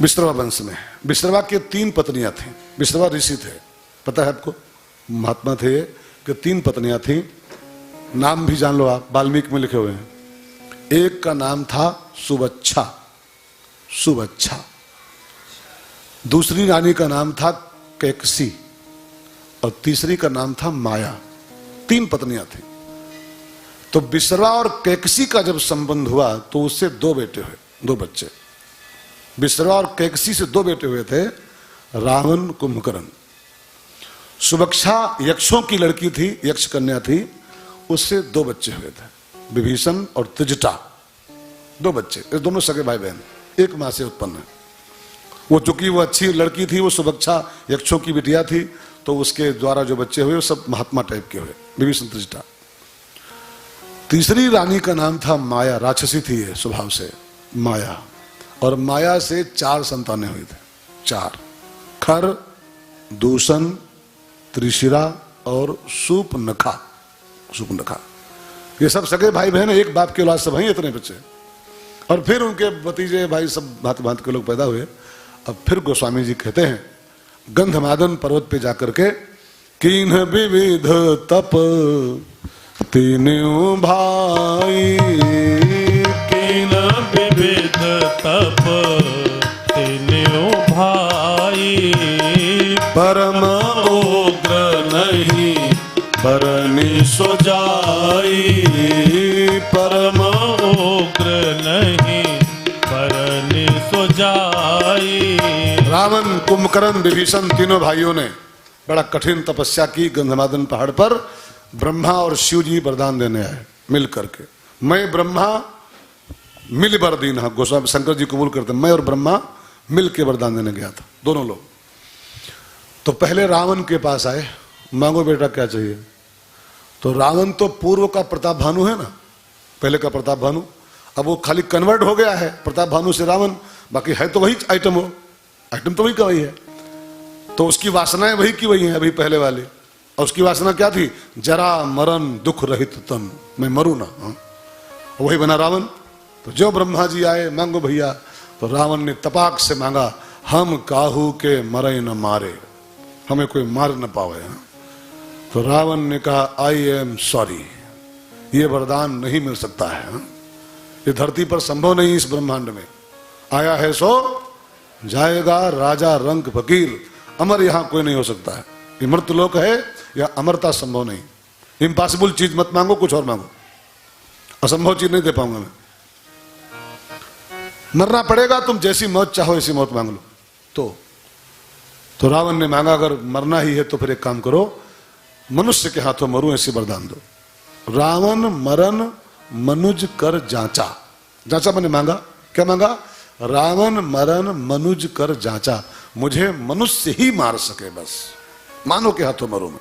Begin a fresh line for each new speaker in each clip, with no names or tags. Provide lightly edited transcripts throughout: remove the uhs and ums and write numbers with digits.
विश्रवा वंश में विश्रवा के 3 पत्नियां थीं। विश्रवा ऋषि थे, पता है आपको, महात्मा थे कि 3 पत्नियां थीं। नाम भी जान लो आप, वाल्मीकि में लिखे हुए हैं। एक का नाम था सुवच्छा, सुवच्छा। दूसरी रानी का नाम था कैकसी और तीसरी का नाम था माया। 3 पत्नियां थी। तो विश्रवा और कैकसी का जब संबंध हुआ तो उससे 2 बेटे हुए, 2 बच्चे। विश्रवा और कैकसी से 2 बेटे हुए थे, रावण, कुंभकर्ण। सुवक्षा यक्षों की लड़की थी, यक्ष कन्या थी, उससे 2 बच्चे हुए थे, विभीषण और त्रिजटा। 2 बच्चे, ये दोनों सगे भाई बहन, एक मां से उत्पन्न है। वो चूंकि वो अच्छी लड़की थी, वो सुवक्षा यक्षों की बिटिया थी, तो उसके द्वारा जो बच्चे हुए वो सब महात्मा टाइप के हुए, विभीषण, त्रिजटा। तीसरी रानी का नाम था माया, राक्षसी थी ये स्वभाव से, माया। और माया से 4 संतानें हुई थे, 4। खर, दूषण, त्रिशिरा और सूपनखा। सूपनखा ये सब सगे भाई बहन, एक बाप के औलाद सब हैं, इतने बच्चे। और फिर उनके भतीजे भाई सब भांति भांति के लोग पैदा हुए। अब फिर गोस्वामी जी कहते हैं, गंधमादन पर्वत पे जाकर के, कीन विविध तप तीनों भाई,
कीन विविध तप तीनों भाई,
परम
उग्र नहीं बरनी सो जाई, परम उग्र नहीं बरनी सो जाई।
रावण, कुंभकर्ण, विभीषण तीनों भाइयों ने बड़ा कठिन तपस्या की गंधमादन पहाड़ पर। ब्रह्मा और शिव जी वरदान देने आए मिल करके। मैं ब्रह्मा मिल वर दीन, गोस्वामी शंकर जी कबूल करते, मैं और ब्रह्मा मिल के वरदान देने गया था, दोनों लोग। तो पहले रावण के पास आए, मांगो बेटा क्या चाहिए। तो रावण तो पूर्व का प्रताप भानु है ना, पहले का प्रताप भानु, अब वो खाली कन्वर्ट हो गया है प्रताप भानु से रावण, बाकी है तो वही आइटम, हो आइटम तो वही का वही है। तो उसकी वासनाएं वही की वही है अभी पहले वाली। और उसकी वासना क्या थी, जरा मरण दुख रहित तन, मैं मरू ना, वही बना रावण। तो जो ब्रह्मा जी आए, मांगो भैया, तो रावण ने तपाक से मांगा, हम काहू के मरे न मारे, हमें कोई मार न पावे। तो रावण ने कहा, आई एम सॉरी, ये वरदान नहीं मिल सकता है, ये धरती पर संभव नहीं, इस ब्रह्मांड में आया है सो जाएगा, राजा रंग फकीर, अमर यहां कोई नहीं हो सकता है, ये मृतलोक है, या अमरता संभव नहीं। इम्पॉसिबल चीज मत मांगो, कुछ और मांगो, असंभव चीज नहीं दे पाऊंगा मैं। मरना पड़ेगा, तुम जैसी मौत चाहो ऐसी मौत मांग लो। तो रावण ने मांगा, अगर मरना ही है तो फिर एक काम करो, मनुष्य के हाथों मरूं ऐसी वरदान दो। रावण मरण मनुज कर जांचा, जांचा मैंने मांगा, क्या मांगा, रावण मरण मनुज कर जांचा, मुझे मनुष्य ही मार सके बस, मानव के हाथों मरूं मैं।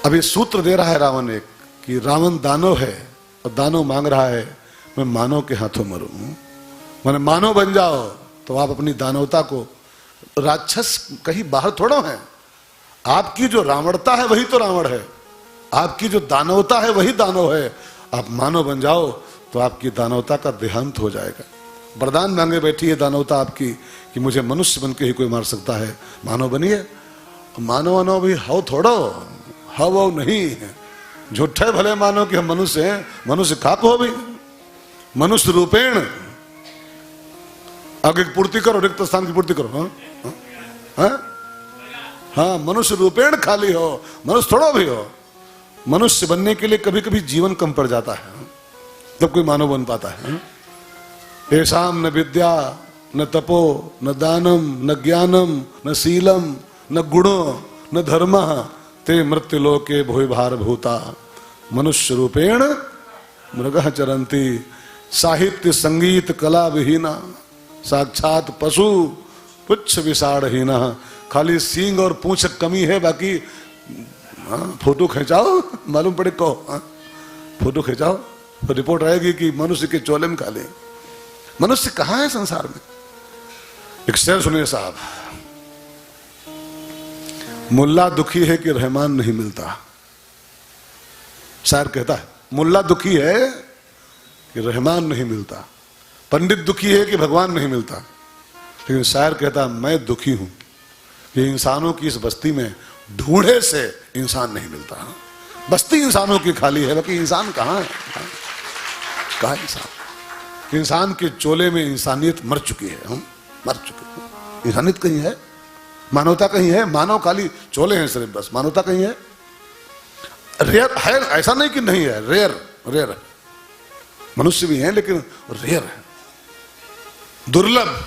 अब ये सूत्र दे रहा है रावण एक, कि रावण दानव है और दानव मांग रहा है मैं मानव के हाथों मरूं, मैंने मानव बन जाओ तो आप अपनी दानवता को, राक्षस कहीं बाहर थोड़ा है, आपकी जो रावणता है वही तो रावण है, आपकी जो दानवता है वही दानव है। आप मानव बन जाओ तो आपकी दानवता का देहांत हो जाएगा। वरदान मांगे बैठी है दानवता आपकी कि मुझे मनुष्य बन के ही कोई मार सकता है, मानव बनिए। मानव अनो भी हव थोड़ो, हव नहीं है, झूठे भले मानो कि हम मनुष्य हैं, मनुष्य खाक हो भी, मनुष्य रूपेण, आगे की पूर्ति करो, रिक्त स्थान की पूर्ति करो। हाँ, मनुष्य रूपेण खाली हो, मनुष्य थोड़ा भी हो। मनुष्य बनने के लिए कभी कभी जीवन कम पड़ जाता है, तब कोई मानव बन पाता है। ऐसाम न विद्या न तपो न दानम न ज्ञानम न शीलम न गुणो न धर्म ते मृत्यु लोके भूय भार भूता, मनुष्य रूपेण मृगः चरंती, साहित्य संगीत कला विहीना, साक्षात पशु पुच्छ विषाणहीना, खाली सींग और पूंछ कमी है, बाकी फोटो खिंचाओ, मालूम पड़े को फोटो खिंचाओ तो रिपोर्ट आएगी कि मनुष्य के चोले में खाली। मनुष्य कहां है संसार में। एक शेर सुनिए साहब, मुल्ला दुखी है कि रहमान नहीं मिलता, शायर कहता है मुल्ला दुखी है कि रहमान नहीं मिलता, पंडित दुखी है कि भगवान नहीं मिलता। लेकिन शायर कहता मैं दुखी हूं कि इंसानों की इस बस्ती में ढूंढे से इंसान नहीं मिलता। बस्ती इंसानों की खाली है, बाकी इंसान कहाँ है? कहाँ इंसान? इंसान के चोले में इंसानियत मर चुकी है, हम मर चुके हैं। इंसानियत कहीं है? मानवता कहीं है? मानव खाली चोले हैं सिर्फ, बस। मानवता कहीं है? रेयर है, ऐसा नहीं कि नहीं है, रेयर रेयर है। मनुष्य भी हैं लेकिन रेयर है, दुर्लभ।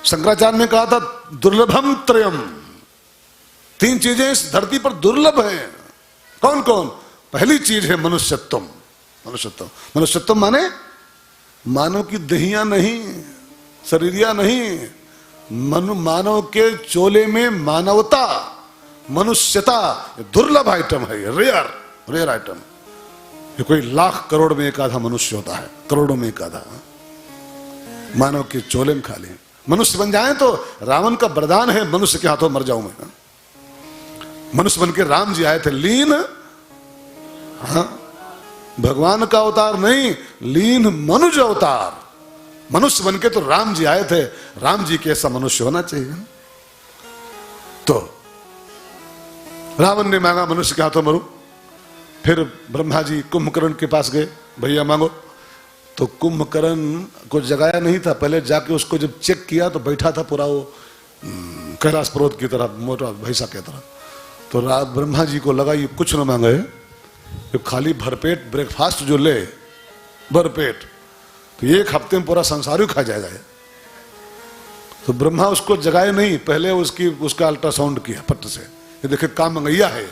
शंकराचार्य ने कहा था दुर्लभम त्रयम, 3 चीजें इस धरती पर दुर्लभ हैं। कौन कौन? पहली चीज है मनुष्यत्व। मनुष्यत्व, मनुष्यत्व माने मानव की दहिया नहीं, शरीरिया नहीं, मानव के चोले में मानवता, मनुष्यता दुर्लभ आइटम है, रेयर रेयर आइटम। ये कोई लाख करोड़ में एक आधा मनुष्य होता है, करोड़ों में एक आधा। मानव के चोले में खाली मनुष्य बन जाए तो रावण का वरदान है मनुष्य के हाथों मर जाऊं मैं। मनुष्य बन के राम जी आए थे लीन, हाँ, भगवान का अवतार नहीं, लीन मनुष्य अवतार। मनुष्य बन के तो राम जी आए थे, राम जी के ऐसा मनुष्य होना चाहिए। तो रावण ने मांगा मनुष्य के हाथों मरूं। फिर ब्रह्मा जी कुंभकर्ण के पास गए, भैया मांगो। तो कुंभकर्ण को जगाया नहीं था, पहले जाके उसको जब चेक किया तो बैठा था पूरा वो कैलाश पर्वत की तरह, मोटा भैंसा की तरह। तो ब्रह्मा जी को लगा ये कुछ न मांगे, ये खाली भरपेट ब्रेकफास्ट जो ले, भरपेट, तो 1 हफ्ते में पूरा संसार ही खा जाएगा। तो ब्रह्मा उसको जगाए नहीं, पहले उसका अल्ट्रासाउंड किया पट्ट से, ये देखे काम मंगैया है।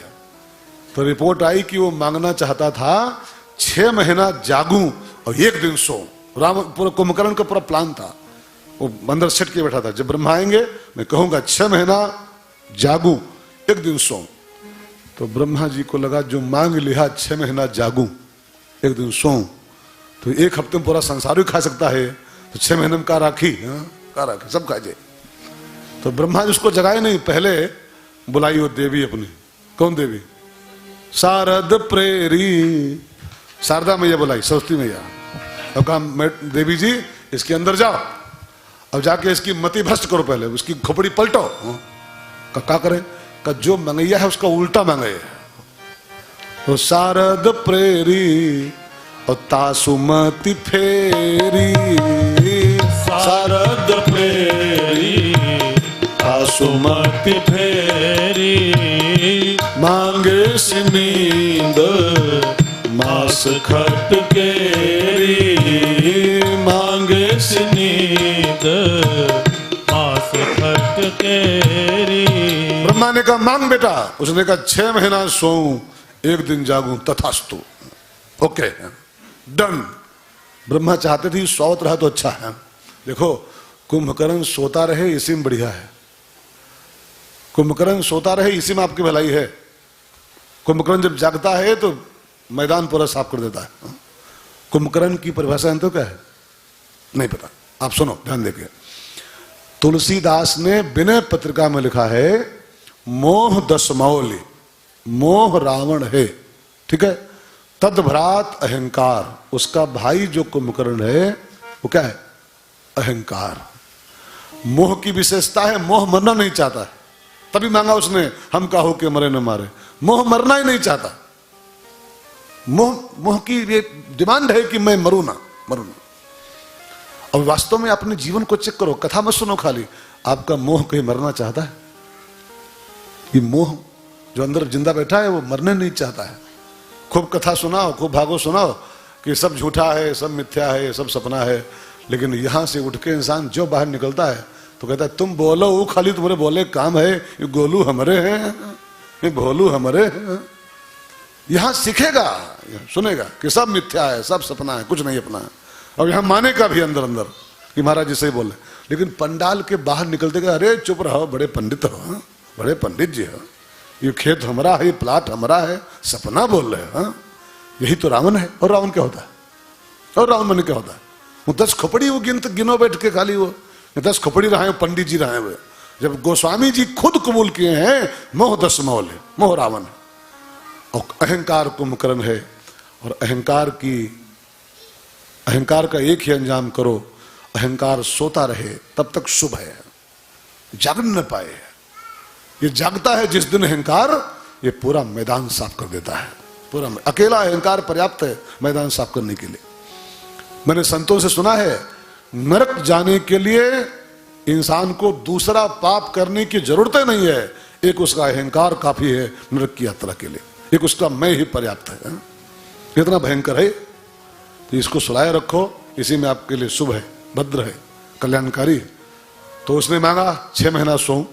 तो रिपोर्ट आई कि वो मांगना चाहता था 6 महीना जागूं और 1 दिन सो। राम पूरा कुंभकर्ण का पूरा प्लान था, वो अंदर सेट के बैठा था, जब ब्रह्मा आएंगे मैं कहूंगा 6 महीना जागूं 1 दिन सो। तो ब्रह्मा जी को लगा जो मांग लिया 6 महीना जागूं 1 दिन सो, तो 1 हफ्ते में पूरा संसार ही खा सकता है, तो 6 महीने में का राखी, का राखी सब खा जाए। तो ब्रह्मा जी उसको जगाए नहीं, पहले बुलाई वो देवी अपनी। कौन देवी? शारद प्रेरी, शारदा मैया बुलाई, सरस्वती मैया। अब कहा देवी जी इसके अंदर जाओ, अब जाके इसकी मति भ्रष्ट करो, पहले उसकी खोपड़ी पलटो। क्या करें? का जो मंगैया है उसका उल्टा मंगे। तो शारद प्रेरी और तासुमति फेरी,
शारद प्रेरी तासुमति फेरी, मांगे नींद मास खट केरी, मांगे नींद मास खट केरी।
ब्रह्मा ने कहा मांग बेटा, उसने कहा 6 महीना सोऊं 1 दिन जागूं, तथास्तु। Okay done. ब्रह्मा चाहते थे सोवत रहा तो अच्छा है। देखो कुंभकर्ण सोता रहे इसी में बढ़िया है, कुंभकर्ण सोता रहे इसी में आपकी भलाई है। कुंभकर्ण जब जागता है तो मैदान पूरा साफ कर देता है। कुंभकर्ण की परिभाषा तो क्या है नहीं पता, आप सुनो ध्यान देके। तुलसीदास ने विनय पत्रिका में लिखा है मोह 10 मौली, मोह रावण है, ठीक है, तद्भ्रात अहंकार, उसका भाई जो कुंभकर्ण है वो क्या है? अहंकार। मोह की विशेषता है, मोह मरना नहीं चाहता है, तभी मांगा उसने हम का हो के मरे न मारे। मोह मरना ही नहीं चाहता, मोह की ये डिमांड है कि मैं मरूं ना। और वास्तव में अपने जीवन को चेक करो, कथा मत सुनो खाली, आपका मोह कहीं मरना चाहता है? ये मोह जो अंदर जिंदा बैठा है वो मरने नहीं चाहता है। खूब कथा सुनाओ, खूब भागो सुनाओ कि सब झूठा है, सब मिथ्या है, सब सपना है, लेकिन यहां से उठ के इंसान जो बाहर निकलता है तो कहता है तुम बोलो वो खाली तुम्हारे बोले काम है, ये गोलू हमारे हैं, ये भोलू हमारे हैं। यहां सीखेगा, सुनेगा कि सब मिथ्या है, सब सपना है, कुछ नहीं अपना है। और यहां माने का भी अंदर अंदर कि महाराज जी सही बोले, लेकिन पंडाल के बाहर निकलते गए अरे चुप रहो, बड़े पंडित हो, बड़े पंडित जी हो, ये खेत हमारा है, ये प्लाट हमारा है, सपना बोल रहे हो। यही तो रावण है। और रावण क्या होता है? और रावण मन क्या होता है? वो 10 खोपड़ी वो गिनो बैठ के खाली, वो 10 खोपड़ी रहे, पंडित जी रहे हुए। जब गोस्वामी जी खुद कबूल किए हैं मोह 10 मौल है, मोह रावण है और अहंकार कुंभकर्ण है। और अहंकार का एक ही अंजाम करो, अहंकार सोता रहे तब तक शुभ है, जाग न पाए। ये जागता है जिस दिन अहंकार, ये पूरा मैदान साफ कर देता है। पूरा अकेला अहंकार पर्याप्त है मैदान साफ करने के लिए। मैंने संतों से सुना है, नरक जाने के लिए इंसान को दूसरा पाप करने की जरूरत नहीं है, एक उसका अहंकार काफी है नरक की यात्रा के लिए, एक उसका मैं ही पर्याप्त है। इतना भयंकर है, तो इसको सुलाए रखो, इसी में आपके लिए शुभ है, भद्र है, कल्याणकारी है। तो उसने मांगा 6 महीना सोऊं,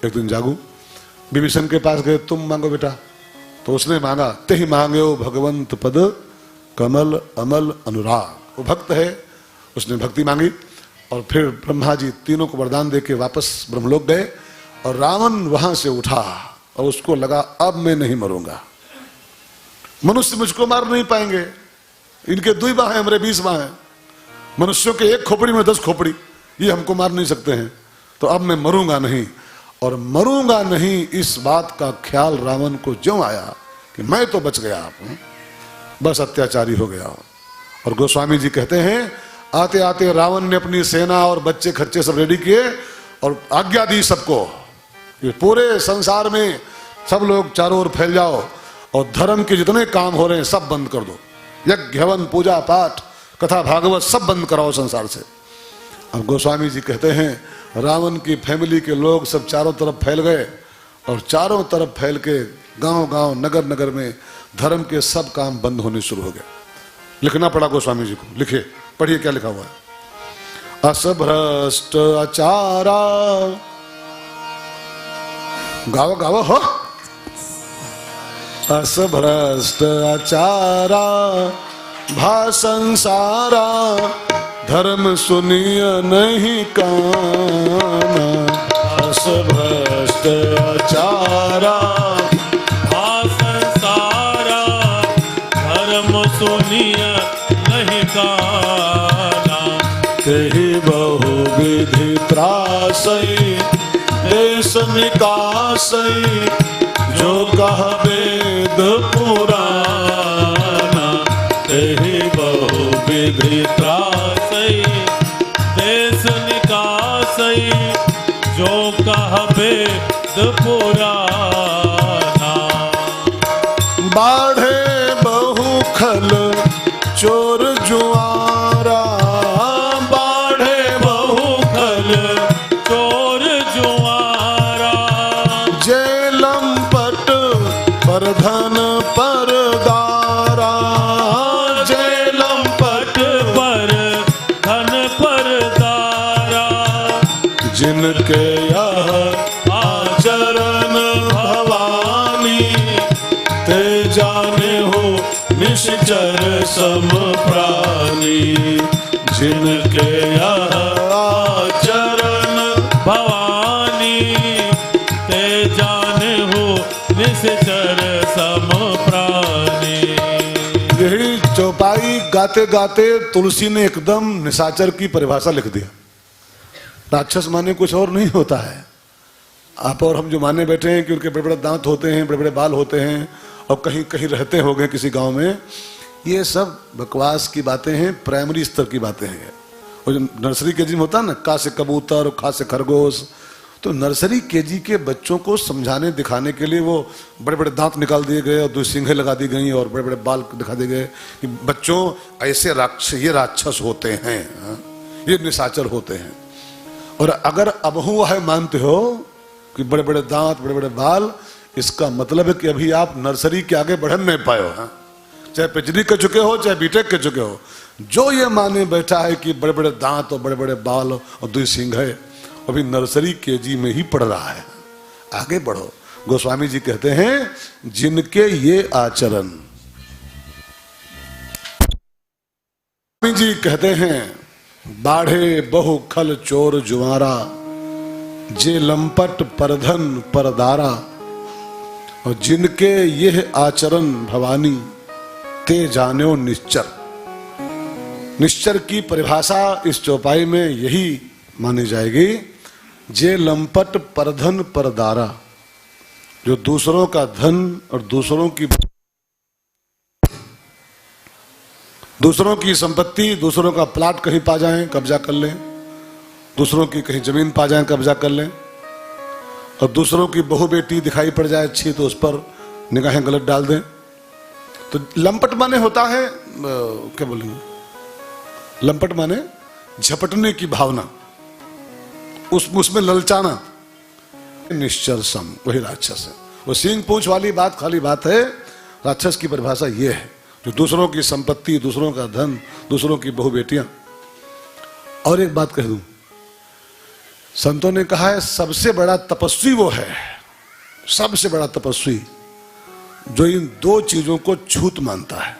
एक दिन जागूं। विभीषण के पास गए, तुम मांगो बेटा। तो उसने मांगा, ते ही मांगे हो भगवंत पद कमल अमल अनुराग। वो भक्त है, उसने भक्ति मांगी। और फिर ब्रह्मा जी तीनों को वरदान देके वापस ब्रह्मलोक गए। और रावण वहां से उठा और उसको लगा अब मैं नहीं मरूंगा, मनुष्य मुझको मार नहीं पाएंगे, इनके 2 बाह हैं, मेरे 20 बाह हैं, मनुष्यों के 1 खोपड़ी में 10 खोपड़ी, ये हमको मार नहीं सकते हैं, तो अब मैं मरूंगा नहीं। और मरूंगा नहीं इस बात का ख्याल रावण को ज्यों आया कि मैं तो बच गया, बस अत्याचारी हो गया। और गोस्वामी जी कहते हैं, आते आते रावण ने अपनी सेना और बच्चे खच्चे सब रेडी किए और आज्ञा दी सबको कि पूरे संसार में सब लोग चारों ओर फैल जाओ और धर्म के जितने काम हो रहे हैं सब बंद कर दो, यज्ञ हवन पूजा पाठ कथा भागवत सब बंद कराओ संसार से। अब गोस्वामी जी कहते हैं रावण की फैमिली के लोग सब चारों तरफ फैल गए और चारों तरफ फैल के गांव गांव नगर नगर में धर्म के सब काम बंद होने शुरू हो गए। लिखना पड़ा गोस्वामी जी को, लिखे, पढ़िए क्या लिखा हुआ है। असभ्रष्ट आचारा, गाओ गाओ हो। असभ्रष्ट आचारा भा संसारा, धर्म सुनिय नहीं काना। असभ्रष्ट आचारा
भा संसारा, धर्म सुनिय नहीं काना।
तेहि बहुविधि त्रासई, देश निकासई, जो कह वेद पुराना।
तेहि बहुविधि त्रासई, देश निकासई, जो कह वेद पुराना।
बाढ़े बहु खल चोर जुआरा,
बाढ़े बहु खल चोर जुआरा।
जेलम पट पर धन पर दारा।
जेलम पट पर धन पर दारा।
जिनके यह आचरण भवानी, ते जाने हो निश्चर सम प्राणी। जिनके यह आचरण
भवानी, ते जाने हो निश्चर सम प्राणी।
यही चौपाई गाते गाते तुलसी ने एकदम निशाचर की परिभाषा लिख दिया। राक्षस माने कुछ और नहीं होता है। आप और हम जो माने बैठे हैं कि उनके बड़े बड़े दांत होते हैं, बड़े बड़े बाल होते हैं और कहीं कहीं रहते हो गए किसी गांव में, ये सब बकवास की बातें हैं, प्राइमरी स्तर की बातें हैं। और जो नर्सरी केजी में होता है ना, का से कबूतर, खा से खरगोश, तो नर्सरी केजी के बच्चों को समझाने दिखाने के लिए वो बड़े बड़े दांत निकाल दिए गए और 2 सींगें लगा दी गई और बड़े बड़े बाल दिखा दिए गए कि बच्चों ऐसे राक्षस, ये राक्षस होते हैं, ये निशाचर होते हैं। और अगर अबहू है मानते हो कि बड़े बड़े दांत बड़े बड़े बाल, इसका मतलब है कि अभी आप नर्सरी के आगे बढ़ नहीं पाए हो। चाहे पीएचडी कर चुके हो चाहे बीटेक कर चुके हो, जो ये माने बैठा है कि बड़े बड़े दांत और बड़े बड़े बाल और 2 सींग है, अभी नर्सरी केजी में ही पढ़ रहा है। आगे बढ़ो। गोस्वामी जी कहते हैं, जिनके ये आचरण, गोस्वामी जी कहते हैं, बाढ़े बहु खल चोर जुआरा, जे लंपट परधन परदारा। और जिनके यह आचरण भवानी, ते जानो निश्चर। निश्चर की परिभाषा इस चौपाई में यही मानी जाएगी, जे लंपट परधन परदारा, जो दूसरों का धन और दूसरों की दूसरों की संपत्ति, दूसरों का प्लाट कहीं पा जाएं कब्जा कर लें, दूसरों की कहीं जमीन पा जाएं कब्जा कर लें, और दूसरों की बहू बेटी दिखाई पड़ जाए अच्छी तो उस पर निगाहें गलत डाल दें। तो लंपट माने होता है क्या बोलेंगे, लंपट माने झपटने की भावना, उसमें ललचाना। निश्चर सम वही राक्षस है। वो सींग पूंछ वाली बात खाली बात है। राक्षस की परिभाषा ये है जो दूसरों की संपत्ति, दूसरों का धन, दूसरों की बहु बेटियां। और एक बात कह दूं, संतों ने कहा है सबसे बड़ा तपस्वी वो है, सबसे बड़ा तपस्वी जो इन दो चीजों को छूत मानता है।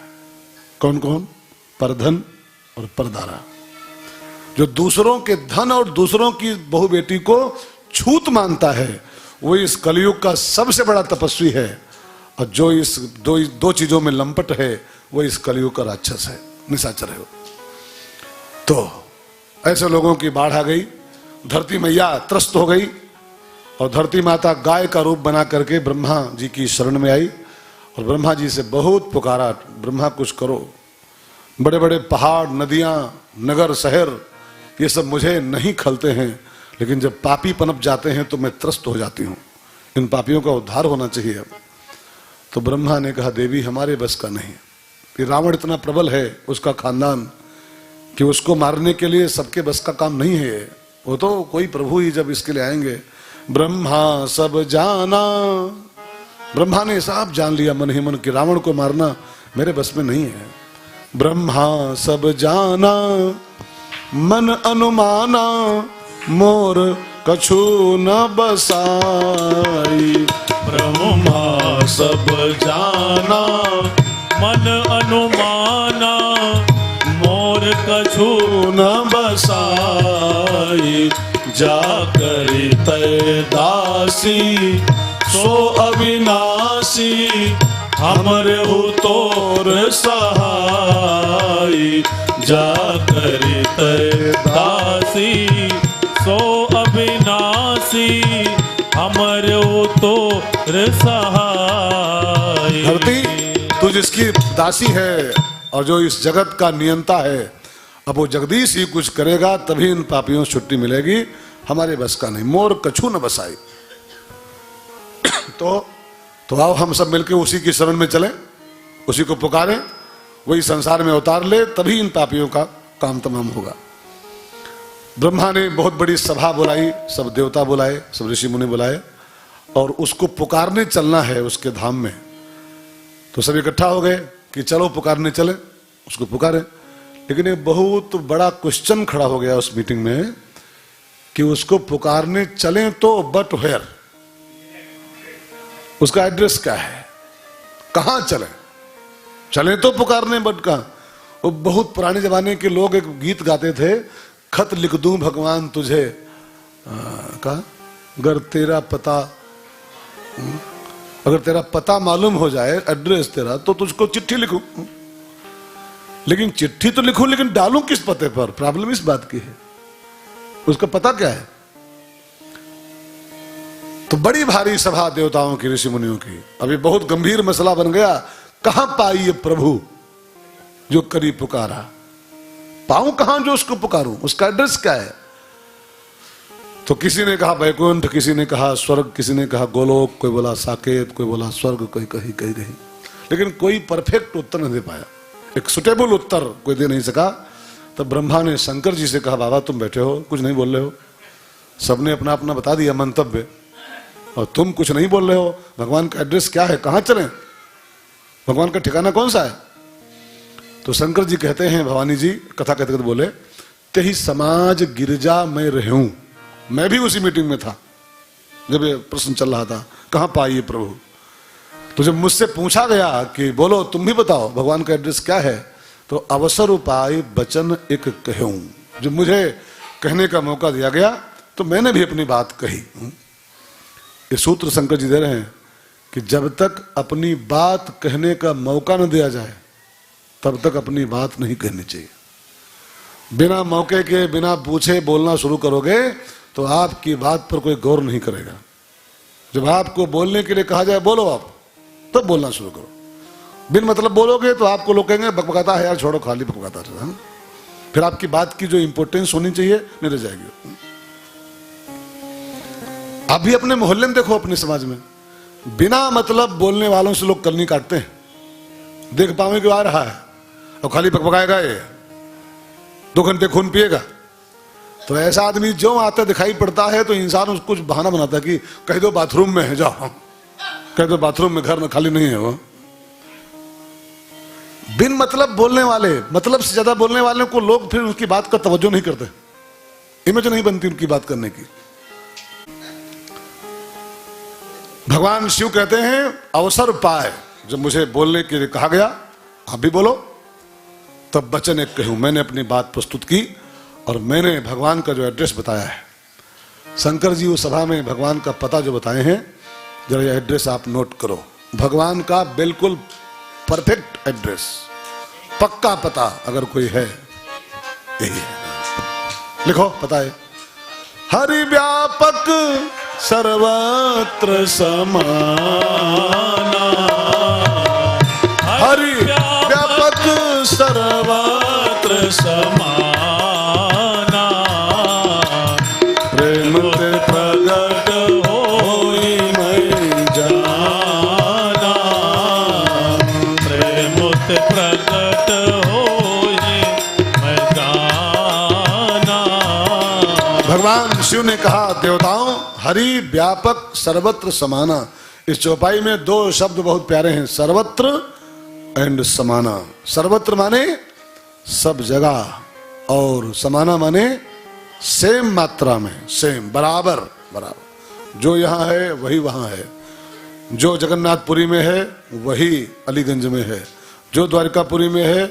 कौन कौन? परधन और परदारा। जो दूसरों के धन और दूसरों की बहु बेटी को छूत मानता है वो इस कलयुग का सबसे बड़ा तपस्वी है, और जो इस दो चीजों में लंपट है वो इस कलयुग का राक्षस है, निशाचर है। तो ऐसे लोगों की बाढ़ आ गई, धरती मैया त्रस्त हो गई, और धरती माता गाय का रूप बना करके ब्रह्मा जी की शरण में आई, और ब्रह्मा जी से बहुत पुकारा, ब्रह्मा कुछ करो, बड़े बड़े पहाड़, नदियां, नगर, शहर ये सब मुझे नहीं खलते हैं, लेकिन जब पापी पनप जाते हैं तो मैं त्रस्त हो जाती हूं, इन पापियों का उद्धार होना चाहिए। अब तो ब्रह्मा ने कहा देवी हमारे बस का नहीं, कि रावण इतना प्रबल है उसका खानदान कि उसको मारने के लिए सबके बस का काम नहीं है, वो तो कोई प्रभु ही जब इसके लिए आएंगे। ब्रह्मा सब जाना, ब्रह्मा ने साफ जान लिया मन ही मन कि रावण को मारना मेरे बस में नहीं है। ब्रह्मा सब जाना मन अनुमाना, मोर कछु न बसाई।
ब्रह्मा सब जाना मन अनुमाना, मोर कछु
न बसाई।
जाकर तय दासी सो अविनाशी, हमरे हो तोर सहाय। जाकर तय दासी सो अविनाशी, हमरे हो तोर सहाय।
धरती तू जिसकी दासी है और जो इस जगत का नियंता है, अब वो जगदीश ही कुछ करेगा तभी इन पापियों से छुट्टी मिलेगी, हमारे बस का नहीं। मोर कछु न बसाई। तो आओ हम सब मिलकर उसी की शरण में चलें, उसी को पुकारें, वही संसार में उतार ले, तभी इन पापियों का काम तमाम होगा। ब्रह्मा ने बहुत बड़ी सभा बुलाई, सब देवता बुलाए, सब ऋषि मुनि बुलाए, और उसको पुकारने चलना है उसके धाम में। तो सब इकट्ठा हो गए कि चलो पुकारने चले, उसको पुकारे। लेकिन एक बहुत बड़ा क्वेश्चन खड़ा हो गया उस मीटिंग में कि उसको पुकारने चलें तो बट वेयर, उसका एड्रेस क्या है, कहां चलें? चलें तो पुकारने, बट कहां? वो बहुत पुराने जमाने के लोग एक गीत गाते थे, खत लिख दूं भगवान तुझे, कहा अगर तेरा पता, अगर तेरा पता मालूम हो जाए, एड्रेस तेरा, तो तुझको चिट्ठी लिखूं। लेकिन चिट्ठी तो लिखूं, लेकिन डालूं किस पते पर? प्रॉब्लम इस बात की है, उसका पता क्या है? तो बड़ी भारी सभा देवताओं की, ऋषि मुनियों की। अभी बहुत गंभीर मसला बन गया, कहां पाई ये प्रभु जो करी पुकारा? पाऊं कहां जो उसको पुकारूं? उसका एड्रेस क्या है? तो किसी ने कहा वैकुंठ, किसी ने कहा स्वर्ग, किसी ने कहा गोलोक, कोई बोला साकेत, कोई बोला स्वर्ग, कोई कहीं कहीं कहीं, लेकिन कोई परफेक्ट उत्तर नहीं दे पाया, एक सुटेबल उत्तर कोई दे नहीं सका। तब ब्रह्मा ने शंकर जी से कहा बाबा तुम बैठे हो, कुछ नहीं बोल रहे हो, सबने अपना अपना बता दिया मंतव्य, और तुम कुछ नहीं बोल रहे हो। भगवान का एड्रेस क्या है, कहां चलें, भगवान का ठिकाना कौन सा है? तो शंकर जी कहते हैं, भवानी जी कथा कहते कहते बोले, तेही समाज गिरजा मैं रहूं। मैं भी उसी मीटिंग में था जब ये प्रश्न चल रहा था, कहां पाई प्रभु। तो जब मुझसे पूछा गया कि बोलो तुम भी बताओ भगवान का एड्रेस क्या है, तो अवसर उपाय बचन एक कहूं, जब मुझे कहने का मौका दिया गया तो मैंने भी अपनी बात कही। ये सूत्र शंकर जी दे रहे हैं कि जब तक अपनी बात कहने का मौका न दिया जाए तब तक अपनी बात नहीं कहनी चाहिए। बिना मौके के, बिना पूछे बोलना शुरू करोगे तो आपकी बात पर कोई गौर नहीं करेगा। जब आपको बोलने के लिए कहा जाए बोलो आप, तब बोलना शुरू करो। बिन मतलब बोलोगे तो आपको लोग कहेंगे बकबकाता है यार, छोड़ो खाली बकबकाता है। फिर आपकी बात की जो इंपोर्टेंस होनी चाहिए नहीं रह जाएगी। आप भी अपने मोहल्ले में देखो, अपने समाज में बिना मतलब बोलने वालों से लोग कलनी काटते हैं। देख पावे क्यों आ रहा है और खाली बकबकाएगा, ये 2 घंटे खून पिएगा। तो ऐसा आदमी जो आता दिखाई पड़ता है तो इंसान उसको कुछ बहाना बनाता है कि कह दो बाथरूम में है, जाओ कह दो बाथरूम में, घर में खाली नहीं है वो। बिन मतलब बोलने वाले, मतलब से ज्यादा बोलने वाले को लोग फिर उसकी बात का तवज्जो नहीं करते, इमेज नहीं बनती उनकी बात करने की। भगवान शिव कहते हैं अवसर पाए, जब मुझे बोलने के लिए कहा गया आप भी बोलो, तब वचन एक कहूं। मैंने अपनी बात प्रस्तुत की और मैंने भगवान का जो एड्रेस बताया है, शंकर जी उस सभा में भगवान का पता जो बताए हैं, जरा यह एड्रेस आप नोट करो। भगवान का बिल्कुल परफेक्ट एड्रेस, पक्का पता अगर कोई है यही है। लिखो, पता है हरि व्यापक सर्वत्र समाना, हरि व्यापक सर्वत्र समाना, प्रेम ते प्रगट होई मैं जाना,
प्रेम ते प्रगट होई मैं जाना।
भगवान शिव ने कहा देवताओं हरि व्यापक सर्वत्र समाना। इस चौपाई में 2 शब्द बहुत प्यारे हैं, सर्वत्र एंड समाना। सर्वत्र माने सब जगह और समाना माने सेम मात्रा में, सेम बराबर बराबर। जो यहाँ है वही वहां है, जो जगन्नाथपुरी में है वही अलीगंज में है, जो द्वारकापुरी में है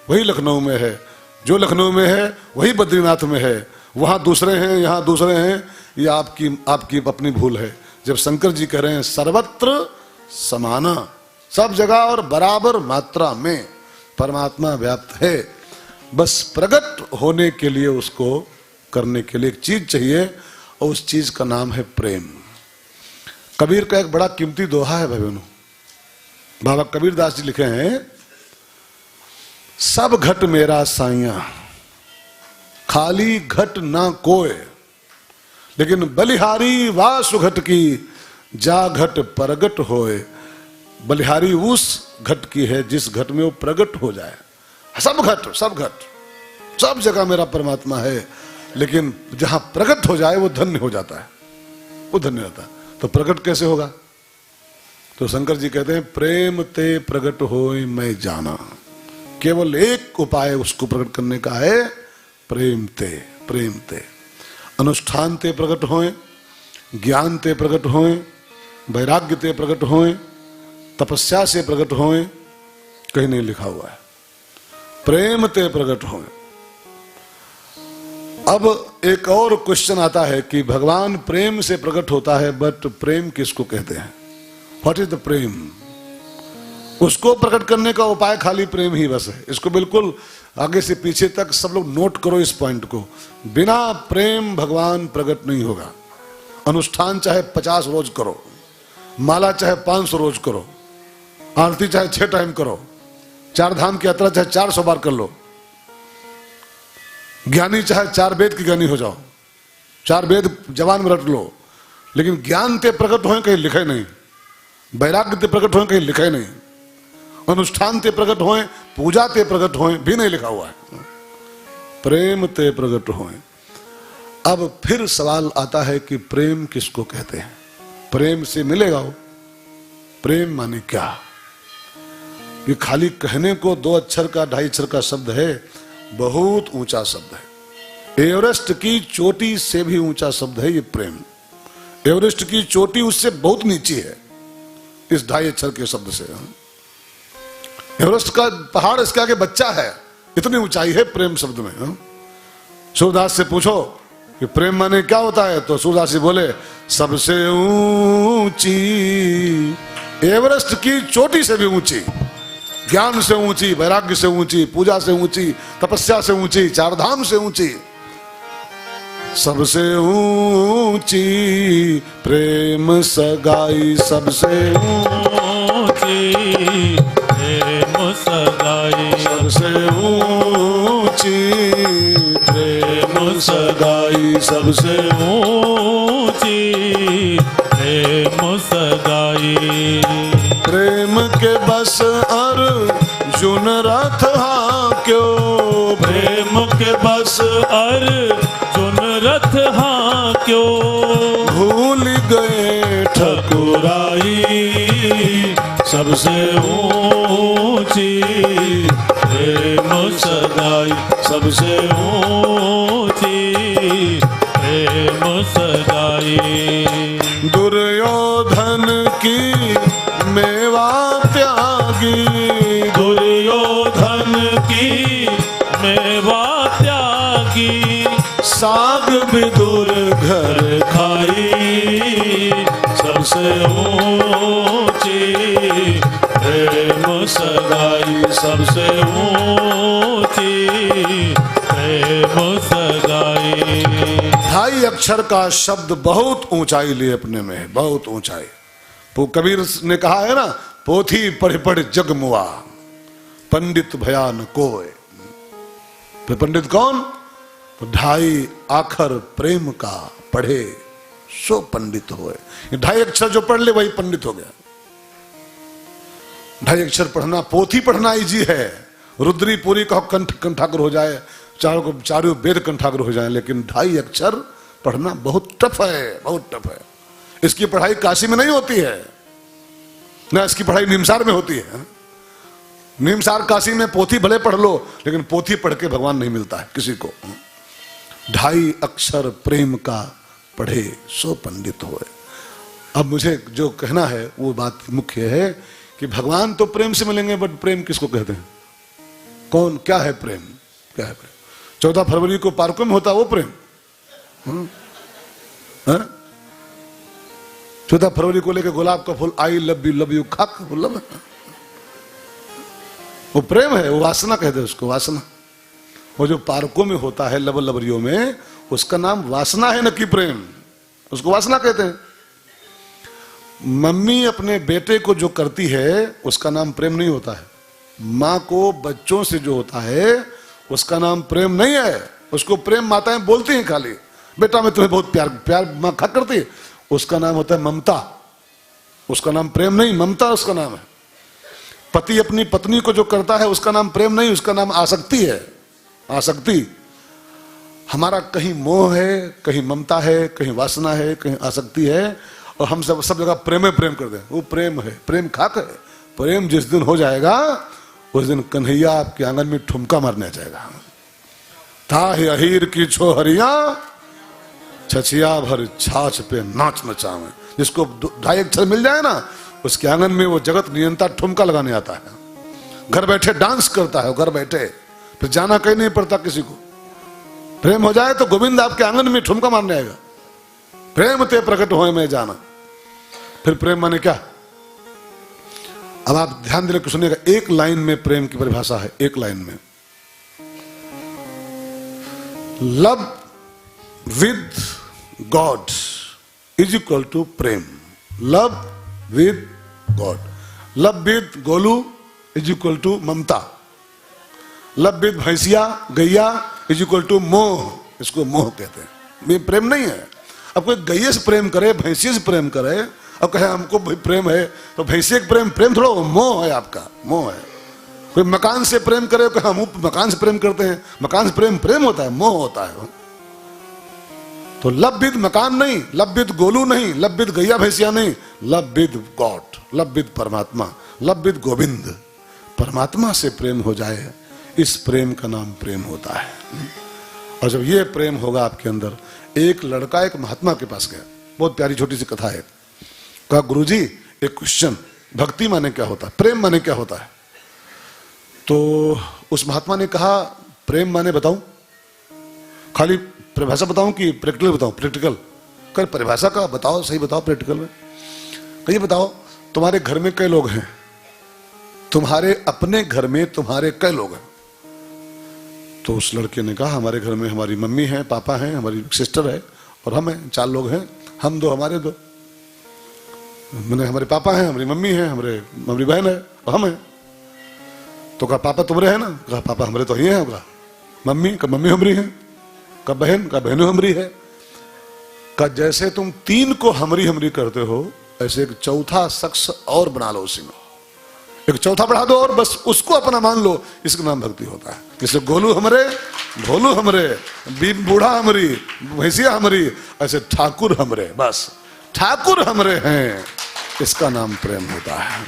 वही लखनऊ में है, जो लखनऊ में है वही बद्रीनाथ में है। वहां दूसरे हैं, यहां दूसरे हैं, ये आपकी अपनी भूल है। जब शंकर जी कह रहे हैं सर्वत्र समाना, सब जगह और बराबर मात्रा में परमात्मा व्याप्त है, बस प्रकट होने के लिए, उसको करने के लिए एक चीज चाहिए और उस चीज का नाम है प्रेम। कबीर का एक बड़ा कीमती दोहा है भाई बहनों, बाबा कबीर दास जी लिखे हैं, सब घट मेरा साइया खाली घट ना कोय, लेकिन बलिहारी वासु घट की जा घट प्रगट होए। बलिहारी उस घट की है जिस घट में वो प्रगट हो जाए। सब घट सब जगह मेरा परमात्मा है, लेकिन जहां प्रकट हो जाए वो धन्य हो जाता है, वो धन्य होता है। तो प्रकट कैसे होगा? तो शंकर जी कहते हैं प्रेम ते प्रकट होए मैं जाना। केवल एक उपाय उसको प्रकट करने का है, प्रेम ते। अनुष्ठान ते प्रकट होए, ज्ञान ते प्रकट होए, वैराग्य ते प्रकट होए, तपस्या से प्रकट होए, कहीं नहीं लिखा हुआ है, प्रेम ते प्रकट होए। अब एक और क्वेश्चन आता है कि भगवान प्रेम से प्रकट होता है, बट प्रेम किसको कहते हैं? व्हाट इज द प्रेम? उसको प्रकट करने का उपाय खाली प्रेम ही बस है। इसको बिल्कुल आगे से पीछे तक सब लोग नोट करो इस पॉइंट को। बिना प्रेम भगवान प्रकट नहीं होगा। अनुष्ठान चाहे 50 रोज करो, माला चाहे 500 रोज करो, आरती चाहे 6 टाइम करो, 4 धाम की यात्रा चाहे 400 बार कर लो, ज्ञानी चाहे 4 वेद की ज्ञानी हो जाओ, 4 वेद जवान में रट लो, लेकिन ज्ञान ते प्रकट होए कहीं लिखे नहीं, वैराग्य ते प्रकट होए कहीं लिखे नहीं, अनुष्ठान ते प्रकट होए, पूजा ते प्रकट होए भी नहीं लिखा हुआ है, प्रेम ते प्रकट होए। अब फिर सवाल आता है कि प्रेम किसको कहते हैं? प्रेम से मिलेगा वो? प्रेम माने क्या? ये खाली कहने को 2 अक्षर का 2.5 अक्षर का शब्द है, बहुत ऊंचा शब्द है। एवरेस्ट की चोटी से भी ऊंचा शब्द है ये प्रेम। एवरेस्ट की चोटी उससे बहुत नीचे है इस 2.5 अक्षर के शब्द से। एवरेस्ट का पहाड़ इसके आगे बच्चा है, इतनी ऊंचाई है प्रेम शब्द में। सूरदास से पूछो कि प्रेम माने क्या होता है, तो सूरदास जी बोले सबसे ऊंची, एवरेस्ट की चोटी से भी ऊंची, ज्ञान से ऊंची, वैराग्य से ऊंची, पूजा से ऊंची, तपस्या से ऊंची, 4 धाम से ऊंची, सबसे ऊंची प्रेम सगाई, सबसे ऊंची सबसे ऊंची,
प्रेम सगाई सबसे ऊंची, प्रेम सगाई।
प्रेम के बस अर्जुन रथ हांक्यो,
प्रेम के बस अर्जुन रथ हांक्यो,
भूल गए
ठकुराई सबसे ऊंची, प्रेम सगाई सबसे ऊंची, प्रेम सगाई।
दुर्योधन की मेवा त्यागी,
दुर्योधन की मेवा त्यागी,
साग
विदुर घर खाई सबसे ऊंची, प्रेम सगाई सबसे ऊंची, प्रेम सगाई।
ढाई अक्षर का शब्द बहुत ऊंचाई लिए अपने में है, बहुत ऊंचाई। तो कबीर ने कहा है ना, पोथी पढ़ पढ़ जग मुआ, पंडित भयान कोय। तो पंडित कौन? तो ढाई आखर प्रेम का पढ़े सो पंडित होए। ये ढाई अक्षर जो पढ़ ले वही पंडित हो गया। ढाई अक्षर पढ़ना, पोथी पढ़ना इजी है। रुद्री पूरी का कंठ कंठाग्र हो जाए, चारों वेद कंठाग्र हो जाए, लेकिन ढाई अक्षर पढ़ना बहुत टफ है, बहुत टफ है। इसकी पढ़ाई काशी में नहीं होती है ना, इसकी पढ़ाई निमसार में होती है। निमसार काशी में पोथी भले पढ़ लो, लेकिन पोथी पढ़ के भगवान नहीं मिलता है किसी को। ढाई अक्षर प्रेम का पढ़े सो पंडित होए। अब मुझे जो कहना है वो बात मुख्य है कि भगवान तो प्रेम से मिलेंगे, बट प्रेम किसको कहते हैं? कौन, क्या है प्रेम? क्या है प्रेम? 14 फरवरी को पार्कों में होता वो प्रेम? 14 फरवरी को लेकर गुलाब का फूल, आई लव यू खाक बोलब, वो प्रेम है? वो वासना कहते हैं उसको, वासना। वो जो पार्कों में होता है लब लबरियों में, उसका नाम वासना है, न कि प्रेम। उसको वासना कहते हैं। मम्मी अपने बेटे को जो करती है उसका नाम प्रेम नहीं होता है। माँ को बच्चों से जो होता है उसका नाम प्रेम नहीं है। उसको प्रेम माताएं बोलती हैं खाली, बेटा मैं तुम्हें बहुत प्यार, प्यार माँ खा करती है, उसका नाम होता है ममता। उसका नाम प्रेम नहीं, ममता उसका नाम है। पति अपनी पत्नी को जो करता है उसका नाम प्रेम नहीं, उसका नाम आसक्ति है, आसक्ति। हमारा कहीं मोह है, कहीं ममता है, कहीं वासना है, कहीं आसक्ति है, और हम सब जगह प्रेम प्रेम कर दें। वो प्रेम है, प्रेम खाक है। प्रेम जिस दिन हो जाएगा उस दिन कन्हैया आपके आंगन में ठुमका मारने जाएगा। ताहि अहीर की छोहरिया, छछिया भर छाछ पे नाच नचावे। जिसको 2.5 अक्षर मिल जाए ना, उसके आंगन में वो जगत नियंता ठुमका लगाने आता है। घर बैठे डांस करता है, घर बैठे, फिर जाना कहीं नहीं पड़ता किसी को। प्रेम हो जाए तो गोविंद आपके आंगन में ठुमका मारने आएगा। प्रेम ते प्रकट होए में जाना। फिर प्रेम माने क्या? अब आप ध्यान देने को सुनिएगा। एक लाइन में प्रेम की परिभाषा है, एक लाइन में। Love with God is equal to प्रेम। Love with God. Love with Golu is equal to ममता। लव विद भैंसिया गैया इज इक्वल टू मोह। इसको मोह कहते हैं। ये प्रेम नहीं है। अब कोई गैये से प्रेम करे, भैंसिया से प्रेम करे, अब कहे हमको प्रेम है, तो भैंसिया के प्रेम थोड़ा, मोह है आपका, मोह है। कोई मकान से प्रेम करे, हम मकान से प्रेम करते हैं, मकान से प्रेम होता है, मोह होता है। तो लव विद मकान नहीं, लव विद गोलू नहीं, लव विद गैया भैंसिया नहीं, love with God, love with परमात्मा, लव विद गोविंद। परमात्मा से प्रेम हो जाए, इस प्रेम का नाम प्रेम होता है। और जब ये प्रेम होगा आपके अंदर, एक लड़का एक महात्मा के पास गया, बहुत प्यारी छोटी सी कथा है। कहा गुरुजी एक क्वेश्चन, भक्ति माने क्या होता है, प्रेम माने क्या होता है? तो उस महात्मा ने कहा प्रेम माने बताऊं, खाली परिभाषा बताऊं कि प्रैक्टिकल बताऊं? प्रैक्टिकल कर, परिभाषा का बताओ, सही बताओ प्रैक्टिकल में। कहिए बताओ, तुम्हारे घर में कई लोग हैं? तुम्हारे अपने घर में तुम्हारे कई लोग हैं? तो उस लड़के ने कहा हमारे घर में हमारी मम्मी है, पापा हैं, हमारी सिस्टर है और हम हैं, 4 लोग हैं। हम 2, हमारे 2, मैंने हमारे पापा हैं, हमारी मम्मी है, हमारी बहन है और हम हैं। तो कहा पापा तुम्हारे है ना? कहा पापा हमारे तो ही हैं। कहा मम्मी? का मम्मी हमरी है। का बहन? का बहनों हमरी है। का जैसे तुम तीन को हमरी हमरी करते हो, ऐसे एक चौथा शख्स और बना लो, उसी में एक चौथा बढ़ा दो और बस उसको अपना मान लो। इसका नाम भक्ति होता है। किसे गोलू हमरे, भोलू हमरे, बूढ़ा हमरी, भैंसिया हमरी, ऐसे ठाकुर हमरे, बस ठाकुर हमरे हैं, इसका नाम प्रेम होता है।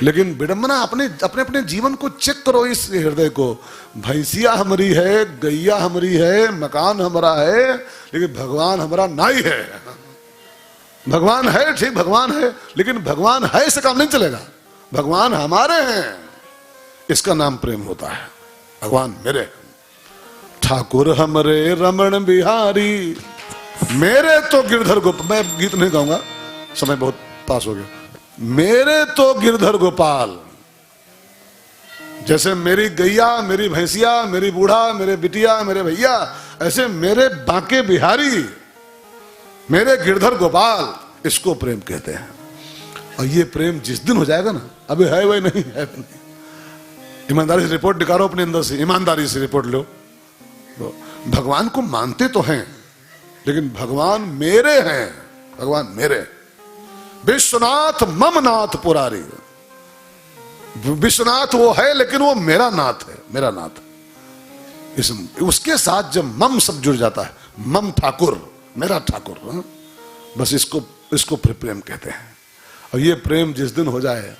लेकिन विडंबना अपने अपने अपने जीवन को चेक करो, इस हृदय को। भैंसिया हमारी है, गैया हमारी है, मकान हमारा है, लेकिन भगवान हमारा नाई है। भगवान है, ठीक भगवान है, लेकिन भगवान है से काम नहीं चलेगा। भगवान हमारे हैं, इसका नाम प्रेम होता है। भगवान मेरे, ठाकुर हमरे रमण बिहारी, मेरे तो गिरधर गोपाल। मैं गीत नहीं गाऊंगा, समय बहुत पास हो गया। मेरे तो गिरधर गोपाल, जैसे मेरी गैया, मेरी भैंसिया, मेरी बूढ़ा, मेरे बिटिया, मेरे भैया, ऐसे मेरे बांके बिहारी, मेरे गिरधर गोपाल, इसको प्रेम कहते हैं। और ये प्रेम जिस दिन हो जाएगा ना, अभी है वही नहीं है। ईमानदारी से रिपोर्ट निकालो अपने अंदर से, ईमानदारी से रिपोर्ट लो। तो भगवान को मानते तो हैं, लेकिन भगवान मेरे हैं। भगवान मेरे, विश्वनाथ मम नाथ पुरारी। विश्वनाथ वो है, लेकिन वो मेरा नाथ है, मेरा नाथ। उसके साथ जब मम सब जुड़ जाता है, मम ठाकुर, मेरा ठाकुर, बस इसको प्रेम कहते हैं। और ये प्रेम जिस दिन हो जाए,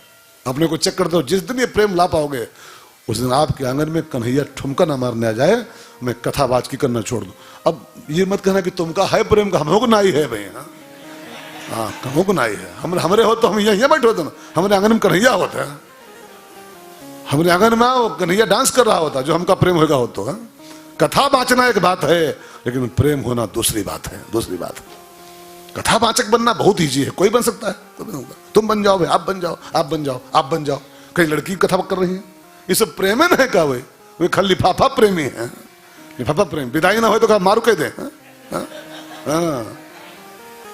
अपने को चेक कर दो, जिस दिन ये प्रेम ला पाओगे, उस दिन आपके आंगन में कन्हैया ठुमका ना मारने आ जाए, मैं कथावाच की करना छोड़ दूं। अब ये मत कहना कि तुमका है प्रेम का, हम को नाई है भाई। हाँ, हमको को नाई है। हमारे हो तो हम यहाँ बैठे होते ना, हमारे आंगन में कन्हैया होता है, हमारे आंगन में वो कन्हैया डांस कर रहा होता, जो हमका प्रेम होगा हो तो। कथा बांचना एक बात है, लेकिन प्रेम होना दूसरी बात है, दूसरी बात। कथावाचक बनना बहुत ईजी है, कोई बन सकता है, कोई बन सकता है। तुम बन जाओ भाई, आप बन जाओ, आप बन जाओ, आप बन जाओ। कई लड़की कथा कर रही है, ये सब प्रेमन है का? वे खाली लिफाफा प्रेमी है, लिफाफा प्रेम। विदाई ना हो तो कहा मारू कह दे।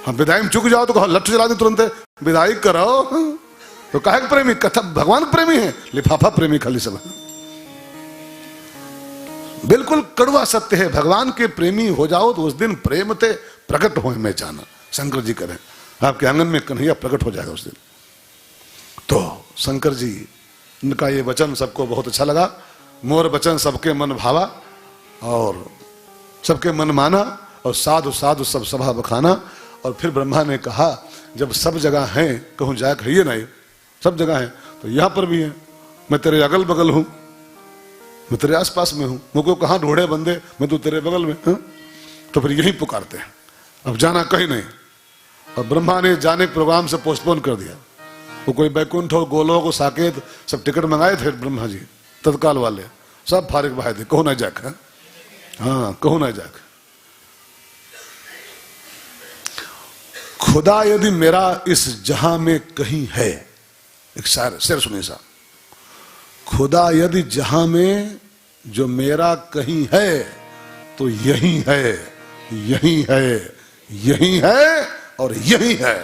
हाँ, विदाई में चुक जाओ तो कहा लट्ठू चला दे तुरंत, विदाई करो। तो काहे प्रेमी? कथा भगवान प्रेमी है, लिफाफा प्रेमी खाली सब। बिल्कुल कड़वा सत्य है। भगवान के प्रेमी हो जाओ तो उस दिन प्रेम ते प्रकट हो में जाना। शंकर जी करें, आपके आंगन में कन्हैया प्रकट हो जाएगा उस दिन। तो शंकर जी इनका ये वचन सबको बहुत अच्छा लगा। मोर वचन सबके मन भावा, और सबके मन माना, और साधु साधु सब सभा बखाना। और फिर ब्रह्मा ने कहा, जब सब जगह हैं, कहूं जाए कहिए नहीं, सब जगह है, तो यहां पर भी है। मैं तेरे अगल बगल हूं, मैं तेरे आसपास में हूं, मुझको कहां ढूंढे बंदे, मैं तो तेरे बगल में। तो फिर यही पुकारते हैं, अब जाना कहीं नहीं। और ब्रह्मा ने जाने प्रोग्राम से पोस्टपोन कर दिया। वो कोई बैकुंठ हो, गोलोक हो, साकेत, सब टिकट मंगाए थे ब्रह्मा जी, तत्काल वाले सब फारिग बहाए थे, कहो ना जाक। हाँ, कहो ना जाक। खुदा यदि मेरा इस जहां में कहीं है, एक शेर सुनिए साहब। खुदा यदि जहां में जो मेरा कहीं है, तो यही है, यही है, यही है और यही है।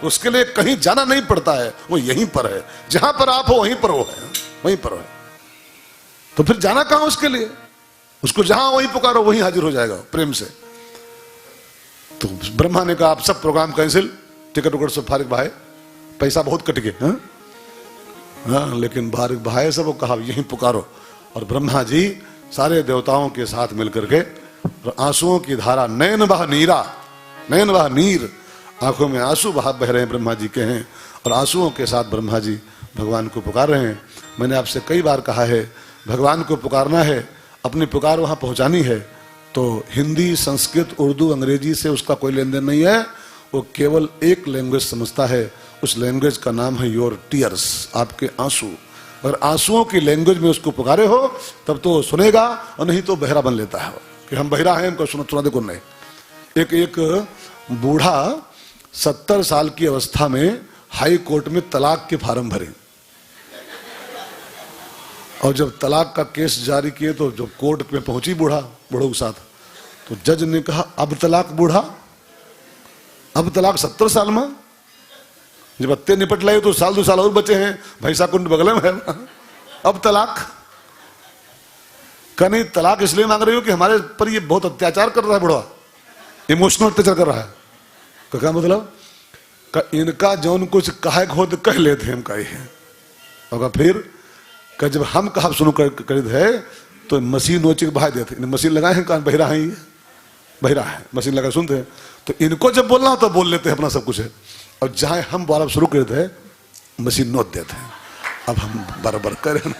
उसके लिए कहीं जाना नहीं पड़ता है, वो यहीं पर है। जहां पर आप हो वहीं पर वो है, वहीं पर है। तो फिर जाना कहां उसके लिए? उसको जहां वहीं पुकारो, वहीं हाजिर हो जाएगा प्रेम से। तो ब्रह्मा ने कहा, आप सब प्रोग्राम कैंसिल, टिकट उकट सब फारिग बहाए, पैसा बहुत कट गए। हाँ, लेकिन फारिग बहाए सब, वो कहा यहीं पुकारो। और ब्रह्मा जी सारे देवताओं के साथ मिलकर के आंसुओं की धारा, नयन बह नीरा, नयन बह नीर, आंखों में आंसू बह रहे हैं, ब्रह्मा जी के हैं। और आंसुओं के साथ ब्रह्मा जी भगवान को पुकार रहे हैं। मैंने आपसे कई बार कहा है, भगवान को पुकारना है, अपनी पुकार वहां पहुंचानी है, तो हिंदी, संस्कृत, उर्दू, अंग्रेजी से उसका कोई लेन देन नहीं है। वो केवल एक लैंग्वेज समझता है, उस लैंग्वेज का नाम है योर टीयर्स, आपके आंसू। अगर आंसुओं की लैंग्वेज में उसको पुकारे हो, तब तो सुनेगा, और नहीं तो बहरा बन लेता है कि हम बहरा हैं, हमको सुना देखो नहीं। एक बूढ़ा 70 साल की अवस्था में हाई कोर्ट में तलाक के फार्म भरे, और जब तलाक का केस जारी किए, तो जब कोर्ट में पहुंची बूढ़ों के साथ, तो जज ने कहा, अब तलाक बूढ़ा, अब तलाक 70 साल में? जब अत्ते निपट लाए तो साल 2 साल और बचे हैं, भैंसा कुंड बगल में है। अब तलाक। नहीं तलाक इसलिए मांग रही हो कि हमारे पर ये बहुत अत्याचार कर रहा है, बुढ़वा इमोशनल अत्याचार कर रहा है। तो क्या मतलब? इनका जौन कुछ कहे खुद कह लेते हैं हम कहे और फिर जब हम कहा शुरू कर है तो मशीन नोच के बहा देते। मशीन लगाए हैं, कान बहिरा है, ये बहिरा है, मशीन लगा सुनते हैं। तो इनको जब बोलना हो तो बोल लेते हैं अपना सब कुछ है, और जहां हम बार शुरू करते हैं मशीन नोच देते हैं। अब हम बराबर करें ना,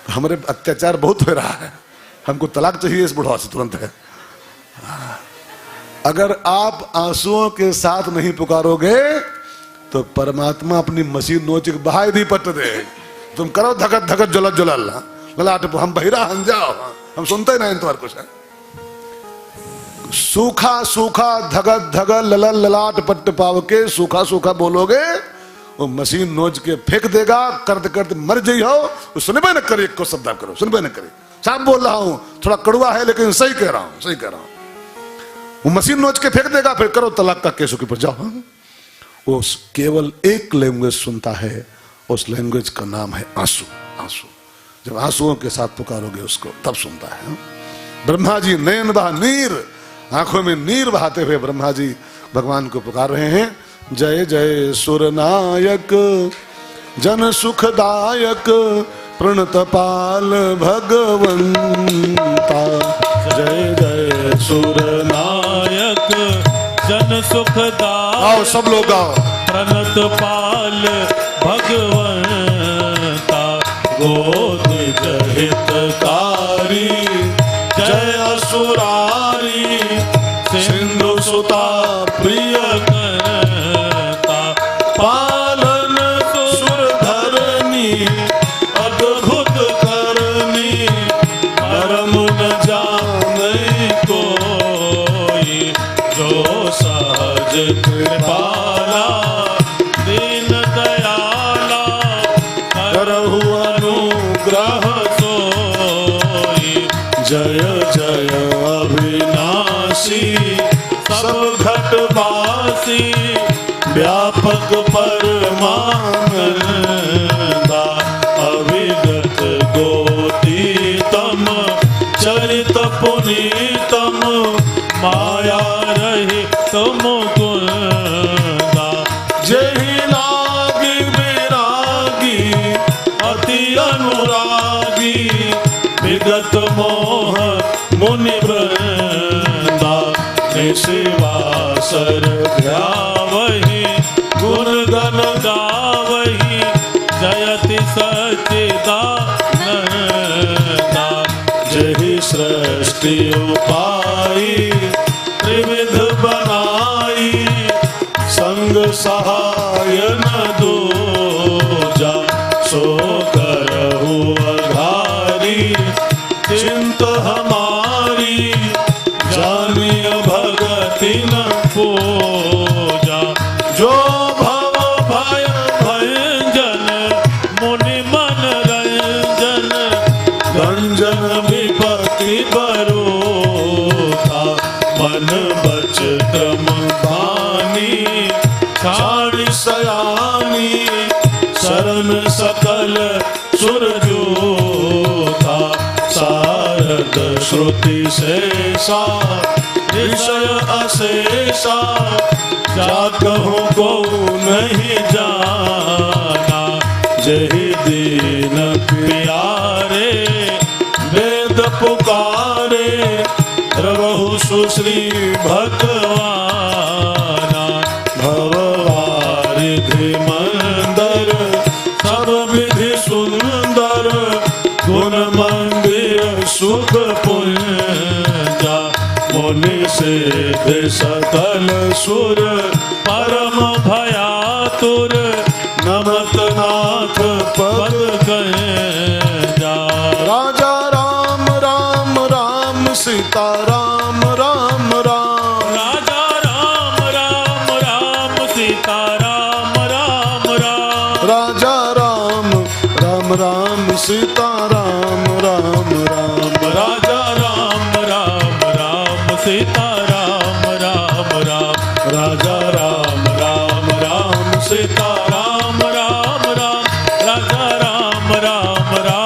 हमारे अत्याचार बहुत हो रहा है, हमको तलाक चाहिए इस बुढ़वा से तुरंत है। अगर आप आंसुओं के साथ नहीं पुकारोगे तो परमात्मा अपनी मशीन नोच के बहाई दी पट दे। तुम करो धगत धगत जुलत जुलल ललाट, हम बहिरा हम जाओ, हम सुनते ही नहीं तुम्हारे कुछ है। सूखा सूखा धगत धगत ललल ललाट पट्ट पाव के सूखा सूखा बोलोगे, वो मशीन नोच के फेंक देगा, करते करते मर जाइ हो। सुनबे न करे, एक को शब्द करो, सुनबे न करे। साफ बोल रहा हूं, थोड़ा कड़वा है लेकिन सही कह रहा हूं, सही कह रहा हूं। वो मशीन नोच के फेंक देगा, फिर करो तलाक का केस के ऊपर जाओ। वो केवल एक लैंग्वेज सुनता है, उस लैंग्वेज का नाम है आंसू। आंसू, जब आंसुओं के साथ पुकारोगे उसको तब सुनता है। ब्रह्मा जी नयन बहा नीर, आंखों में नीर बहाते हुए ब्रह्मा जी भगवान को पुकार रहे हैं। जय जय सुरनायक जन सुखदायक प्रणतपाल भगवंता।
जय जय सुरनायक जन सुखदायक,
आओ सब लोग गाओ।
प्रणतपाल भगवंता, गोदित हितकारी जय असुरारी, सिंधु सुता प्रिय करता, पालन सुरधरनी अद्भुत करनी, मरम न जाने कोई, जो सहज कृपाला दीन दयाला, करहु अनुग्रह सोई। जय जय अविनाशी सब घटवासी, व्यापक परमानंदा, अविगत गोतीतम चरित पुनीतम, माया रहित मुकुंदा। जहि लागी विरागी अति अनुरागी, विगत मोह मुनि वृंदा, निशिवासर ध्यावहि गुण गण गावहि, जयति सच्चिदानंदा। जहि सृष्टि उपाई त्रिविध बनाई, संग सहाय न दूजा, सो करहु अघारी चिंत हमारी, जानिय भगति न पूजा। जो भव भय भंजन मुनि मन रंजन, गंजन विपत्ति बरोधा, मन बच क्रम भानी, छाड़ी सयानी, शरण सकल सुरजोधा, सारद श्रुति शेषा विषय अशेषा, जाकहु को नहीं जाना, जहि दीन प्यारे वेद पुकारे, रवहु सुश्री भगवाना। भववारिधि मंदर सब विधि सुंदर, गुण मंदिर सुख पुंजा, मुनि सिद्ध सकल सुर, परम भयातुर, नमत नाथ पद गंजा।
राजा राम राम राम सीता राम राम राम,
राजा राम राम राम सीता राम राम राम,
राजा राम राम राम सीता राम राम राम,
राजा राम राम राम सीता राम राम राम, राजा राम राम राम सीता राम राम राम, राजा राम राम राम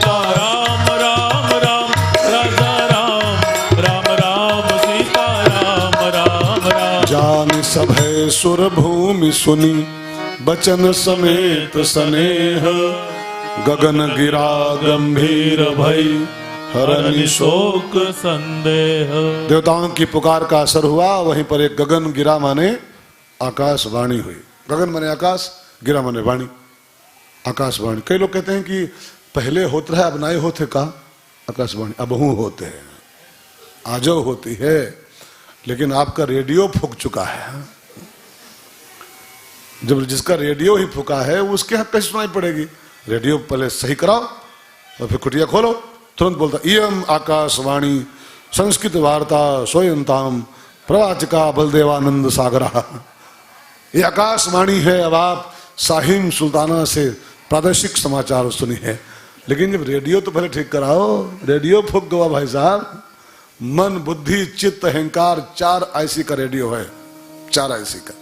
सीता राम राम राम, राजा राम राम राम सीता राम राम राम।
जान सभय सुर भूमि सुनी बचन समेत स्नेह, गगन गिरा गंभीर भई हरनि
शोक संदेह।
देवताओं की पुकार का असर हुआ, वहीं पर एक गगन गिरा माने आकाशवाणी हुई। गगन माने आकाश, गिरा माने वाणी, आकाशवाणी। कई लोग कहते हैं कि पहले होता है अब नहीं होते का आकाशवाणी, अब हूं होते हैं, आजो होती है, लेकिन आपका रेडियो फूक चुका है। जब जिसका रेडियो ही फूका है उसके यहाँ कैसे सुनाई पड़ेगी? रेडियो पहले सही कराओ और फिर कुटिया खोलो, तुरंत बोलता इयम आकाशवाणी संस्कृत वार्ता स्वयंताम प्रवाचका बलदेवानंद सागरा। ये आकाशवाणी है। अब आप शाहीन सुल्ताना से प्रादेशिक समाचार सुनी है, लेकिन जब रेडियो तो पहले ठीक कराओ। रेडियो फूक गवा भाई साहब। मन बुद्धि चित्त अहंकार 4 IC का रेडियो है, 4 IC का।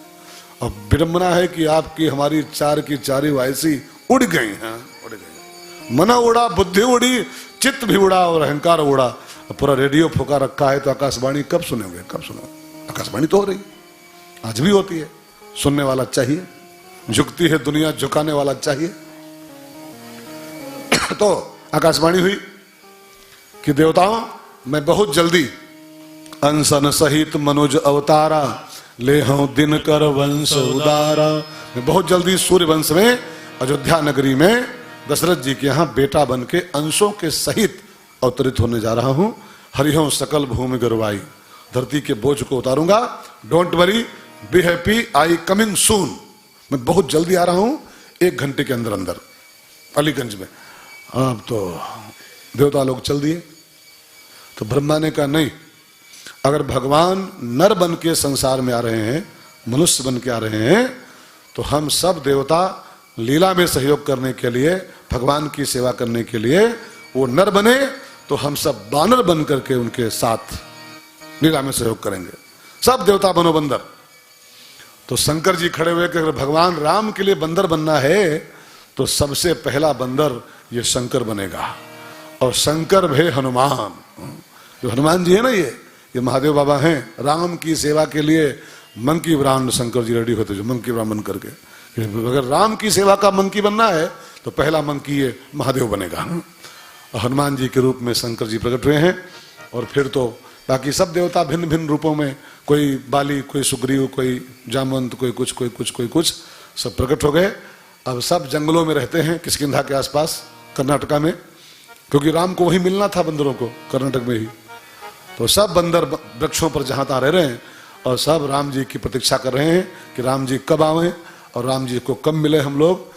और विडंबना है कि आपकी हमारी 4 की 4 IC उड़ गई हैं, उड़ गई। मन उड़ा, बुद्धि उड़ी, चित्त भी उड़ा और अहंकार उड़ा, पूरा रेडियो फूका रखा है। तो आकाशवाणी कब सुनोगे? कब सुनोगे? आकाशवाणी तो हो रही, आज भी होती है। सुनने वाला चाहिए, झुकती है दुनिया, झुकाने वाला चाहिए। तो आकाशवाणी हुई कि देवताओं मैं बहुत जल्दी अंसन सहित मनुज अवतारा, ले हूं दिनकर वंश उदारा। मैं बहुत जल्दी सूर्य वंश में अयोध्या नगरी में दशरथ जी के यहाँ बेटा बन के अंशों के सहित अवतरित होने जा रहा हूं। हरिहों सकल भूमि गरवाई, धरती के बोझ को उतारूंगा। Don't worry, be happy, I coming soon. मैं बहुत जल्दी आ रहा हूं, 1 घंटे के अंदर अंदर अलीगंज में। अब तो देवता लोग चल दिए। तो ब्रह्मा ने कहा नहीं, अगर भगवान नर बन के संसार में आ रहे हैं, मनुष्य बन के आ रहे हैं, तो हम सब देवता लीला में सहयोग करने के लिए, भगवान की सेवा करने के लिए वो नर बने, तो हम सब बानर बन करके उनके साथ लीला में सहयोग करेंगे। सब देवता बनो बंदर। तो शंकर जी खड़े हुए कि अगर भगवान राम के लिए बंदर बनना है तो सबसे पहला बंदर ये शंकर बनेगा। और शंकर भे हनुमान, जो हनुमान जी है ना, ये महादेव बाबा हैं। राम की सेवा के लिए monkey brand Shankar ji ready होते, जो मंकी ब्रांड बन करके, अगर राम की सेवा का मंकी बनना है तो पहला मंकी ये महादेव बनेगा। हनुमान जी के रूप में शंकर जी प्रकट हुए हैं। और फिर तो बाकी सब देवता भिन्न भिन्न रूपों में, कोई बाली, कोई सुग्रीव, कोई जामवंत, कोई कुछ, कोई कुछ, कोई कुछ, सब प्रकट हो गए। अब सब जंगलों में रहते हैं, किष्किंधा के आसपास, कर्नाटका में, क्योंकि राम को वही मिलना था बंदरों को, कर्नाटक में ही। तो सब बंदर वृक्षों पर जहां तहां रह रहे हैं और सब राम जी की प्रतीक्षा कर रहे हैं कि राम जी कब आवें और राम जी को कब मिले हम लोग।